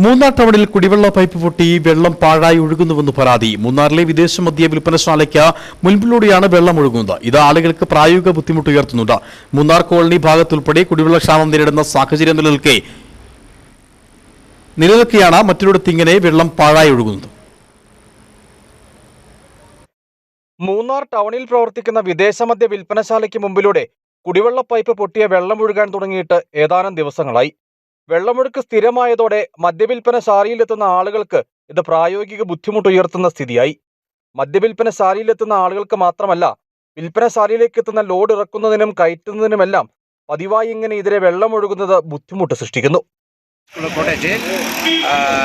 മൂന്നാർ ടൗണിൽ കുടിവെള്ള പൈപ്പ് പൊട്ടി വെള്ളം പാഴായി ഒഴുകുന്നുവെന്ന് പരാതി. മൂന്നാറിലെ വിദേശ മദ്യ വിൽപ്പനശാലയ്ക്ക് മുൻപിലൂടെയാണ് വെള്ളം ഒഴുകുന്നത്. ഇത് ആളുകൾക്ക് പ്രായോഗിക ബുദ്ധിമുട്ട് ഉയർത്തുന്നുണ്ട്. മൂന്നാർ കോളനി ഭാഗത്തുൾപ്പെടെ കുടിവെള്ളക്ഷാമം നേരിടുന്ന സാഹചര്യം നിലനിൽക്കെയാണ് മറ്റൊരിടത്ത് ഇങ്ങനെ വെള്ളം പാഴായി ഒഴുകുന്നത്. മൂന്നാർ ടൗണിൽ പ്രവർത്തിക്കുന്ന വിദേശ മദ്യ വിൽപ്പനശാലയ്ക്ക് മുമ്പിലൂടെ കുടിവെള്ള പൈപ്പ് പൊട്ടിയ വെള്ളം ഒഴുകാൻ തുടങ്ങിയിട്ട് ഏതാനും ദിവസങ്ങളായി. വെള്ളമൊഴുക്ക് സ്ഥിരമായതോടെ മദ്യവിൽപ്പനശാലയിലെത്തുന്ന ആളുകൾക്ക് ഇത് പ്രായോഗിക ബുദ്ധിമുട്ടുയർത്തുന്ന സ്ഥിതിയായി. മദ്യവിൽപ്പനശാലയിലെത്തുന്ന ആളുകൾക്ക് മാത്രമല്ല, വിൽപ്പനശാലയിലേക്ക് എത്തുന്ന ലോഡ് ഇറക്കുന്നതിനും കയറ്റുന്നതിനുമെല്ലാം പതിവായി ഇങ്ങനെ ഇതിലെ വെള്ളം ഒഴുകുന്നത് ബുദ്ധിമുട്ട് സൃഷ്ടിക്കുന്നു. கோட்டேஜ்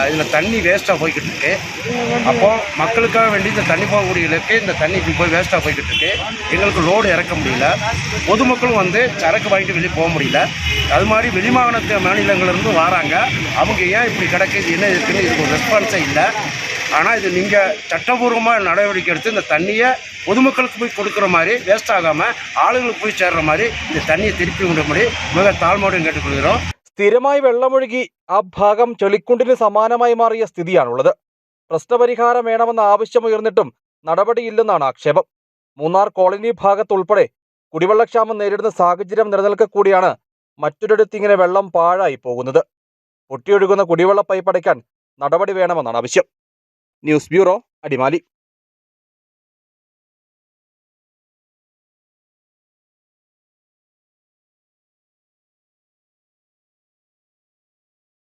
இதில் தண்ணி வேஸ்ட்டாக போய்கிட்டு இருக்கு. அப்போது மக்களுக்காக வேண்டி இந்த தண்ணி போகக்கூடியவர்களுக்கு இந்த தண்ணி போய் வேஸ்ட்டாக போய்கிட்டு இருக்கு. எங்களுக்கு லோடு இறக்க முடியல. பொதுமக்களும் சரக்கு வாங்கிட்டு வெளியே போக முடியல. அது மாதிரி வெளிமாநில மாநிலங்களிலிருந்து வராங்க. அவங்க ஏன் இப்படி கிடக்குது, என்ன இருக்குன்னு இதுக்கு ஒரு ரெஸ்பான்ஸே இல்லை. ஆனால் இது நீங்கள் சட்டபூர்வமாக நடவடிக்கை எடுத்து இந்த தண்ணியை பொதுமக்களுக்கு போய் கொடுக்குற மாதிரி, வேஸ்ட் ஆகாமல் ஆளுங்களுக்கு போய் சேர்ற மாதிரி இந்த தண்ணியை திருப்பி விடும்படி மிக தாழ்மையோடு கேட்டுக்கொள்கிறோம். സ്ഥിരമായി വെള്ളമൊഴുകി ആ ഭാഗം ചെളിക്കുണ്ടിന് സമാനമായി മാറിയ സ്ഥിതിയാണുള്ളത്. പ്രശ്നപരിഹാരം വേണമെന്ന ആവശ്യമുയർന്നിട്ടും നടപടിയില്ലെന്നാണ് ആക്ഷേപം. മൂന്നാർ കോളനി ഭാഗത്തുൾപ്പെടെ കുടിവെള്ളക്ഷാമം നേരിടുന്ന സാഹചര്യം നിലനിൽക്കൂടിയാണ് മറ്റൊരിടത്ത് ഇങ്ങനെ വെള്ളം പാഴായി പോകുന്നത്. പൊട്ടിയൊഴുകുന്ന കുടിവെള്ള പൈപ്പ് അടയ്ക്കാൻ നടപടി വേണമെന്നാണ് ആവശ്യം. News bureau, Adimali.